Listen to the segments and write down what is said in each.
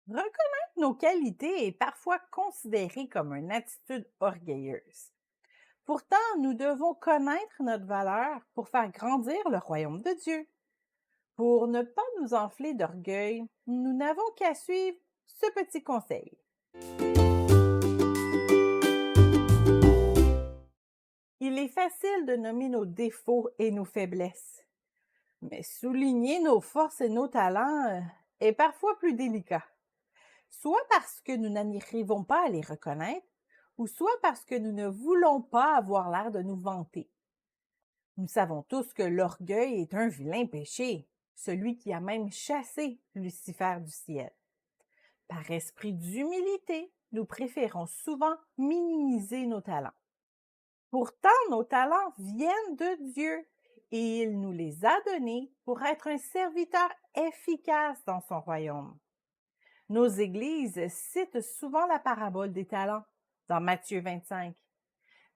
Reconnaître nos qualités est parfois considéré comme une attitude orgueilleuse. Pourtant, nous devons connaître notre valeur pour faire grandir le royaume de Dieu. Pour ne pas nous enfler d'orgueil, nous n'avons qu'à suivre ce petit conseil. Il est facile de nommer nos défauts et nos faiblesses, mais souligner nos forces et nos talents est parfois plus délicat. Soit parce que nous n'arrivons pas à les reconnaître, ou soit parce que nous ne voulons pas avoir l'air de nous vanter. Nous savons tous que l'orgueil est un vilain péché, celui qui a même chassé Lucifer du ciel. Par esprit d'humilité, nous préférons souvent minimiser nos talents. Pourtant, nos talents viennent de Dieu et il nous les a donnés pour être un serviteur efficace dans son royaume. Nos églises citent souvent la parabole des talents dans Matthieu 25.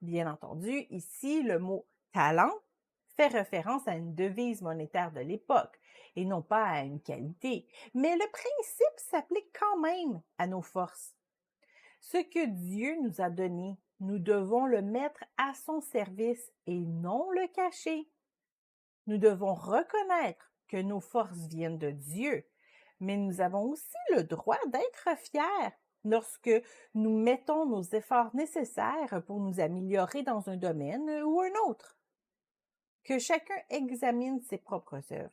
Bien entendu, ici, le mot talent fait référence à une devise monétaire de l'époque et non pas à une qualité, mais le principe s'applique quand même à nos forces. Ce que Dieu nous a donné, nous devons le mettre à son service et non le cacher. Nous devons reconnaître que nos forces viennent de Dieu, mais nous avons aussi le droit d'être fiers lorsque nous mettons nos efforts nécessaires pour nous améliorer dans un domaine ou un autre. Que chacun examine ses propres œuvres.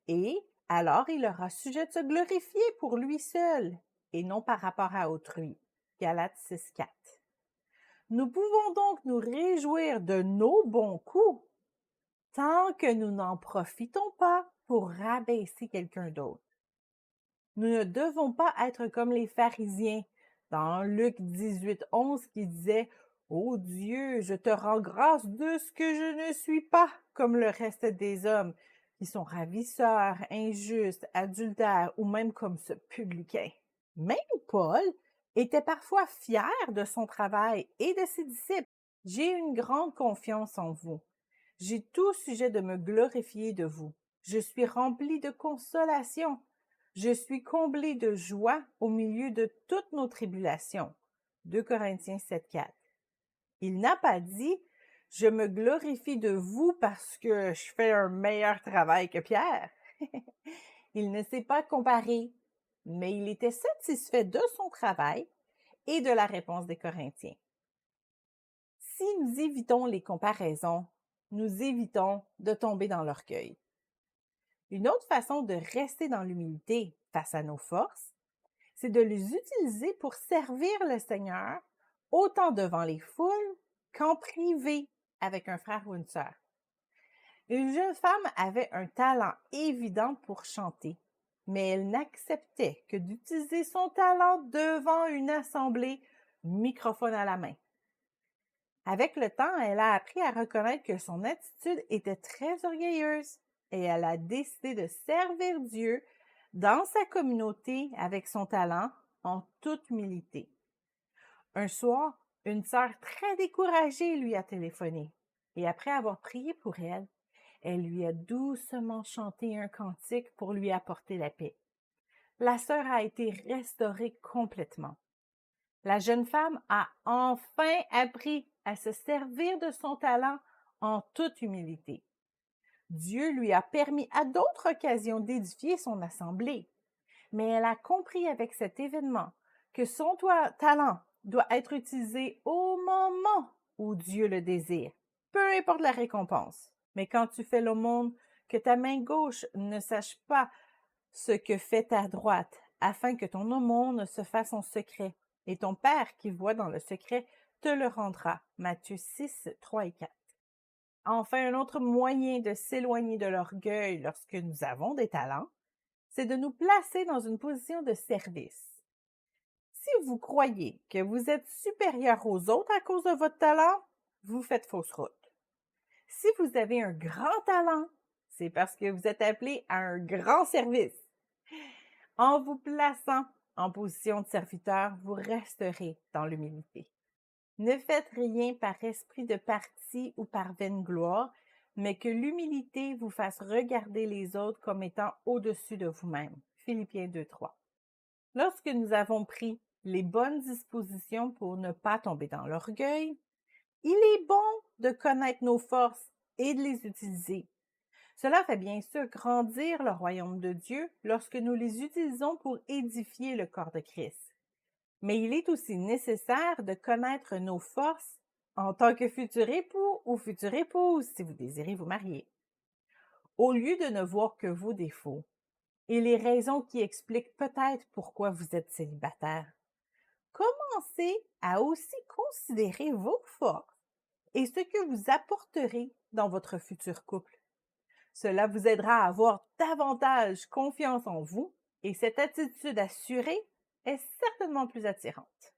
Et alors il aura sujet de se glorifier pour lui seul et non par rapport à autrui. Galates 6.4. Nous pouvons donc nous réjouir de nos bons coups tant que nous n'en profitons pas pour rabaisser quelqu'un d'autre. Nous ne devons pas être comme les pharisiens dans Luc 18.11 qui disait « Ô Dieu, je te rends grâce de ce que je ne suis pas comme le reste des hommes qui sont ravisseurs, injustes, adultères ou même comme ce publicain. » Même Paul était parfois fier de son travail et de ses disciples. « J'ai une grande confiance en vous. J'ai tout sujet de me glorifier de vous. Je suis rempli de consolation. Je suis comblé de joie au milieu de toutes nos tribulations. » 2 Corinthiens 7.4. Il n'a pas dit « Je me glorifie de vous parce que je fais un meilleur travail que Pierre. » Il ne s'est pas comparé, mais il était satisfait de son travail et de la réponse des Corinthiens. Si nous évitons les comparaisons, nous évitons de tomber dans l'orgueil. Une autre façon de rester dans l'humilité face à nos forces, c'est de les utiliser pour servir le Seigneur, autant devant les foules qu'en privé avec un frère ou une sœur. Une jeune femme avait un talent évident pour chanter, mais elle n'acceptait que d'utiliser son talent devant une assemblée, microphone à la main. Avec le temps, elle a appris à reconnaître que son attitude était très orgueilleuse et elle a décidé de servir Dieu dans sa communauté avec son talent en toute humilité. Un soir, une sœur très découragée lui a téléphoné et après avoir prié pour elle, elle lui a doucement chanté un cantique pour lui apporter la paix. La sœur a été restaurée complètement. La jeune femme a enfin appris à se servir de son talent en toute humilité. Dieu lui a permis à d'autres occasions d'édifier son assemblée, mais elle a compris avec cet événement que son talent doit être utilisé au moment où Dieu le désire, peu importe la récompense. Mais quand tu fais l'aumône, que ta main gauche ne sache pas ce que fait ta droite, afin que ton aumône se fasse en secret, et ton Père qui voit dans le secret te le rendra. Matthieu 6, 3 et 4. Enfin, un autre moyen de s'éloigner de l'orgueil lorsque nous avons des talents, c'est de nous placer dans une position de service. Si vous croyez que vous êtes supérieur aux autres à cause de votre talent, vous faites fausse route. Si vous avez un grand talent, c'est parce que vous êtes appelé à un grand service. En vous plaçant en position de serviteur, vous resterez dans l'humilité. Ne faites rien par esprit de parti ou par vaine gloire, mais que l'humilité vous fasse regarder les autres comme étant au-dessus de vous-même. Philippiens 2.3. Lorsque nous avons pris les bonnes dispositions pour ne pas tomber dans l'orgueil, il est bon de connaître nos forces et de les utiliser. Cela fait bien sûr grandir le royaume de Dieu lorsque nous les utilisons pour édifier le corps de Christ. Mais il est aussi nécessaire de connaître nos forces en tant que futur époux ou future épouse si vous désirez vous marier. Au lieu de ne voir que vos défauts et les raisons qui expliquent peut-être pourquoi vous êtes célibataire, commencez à aussi considérer vos forces et ce que vous apporterez dans votre futur couple. Cela vous aidera à avoir davantage confiance en vous et cette attitude assurée est certainement plus attirante.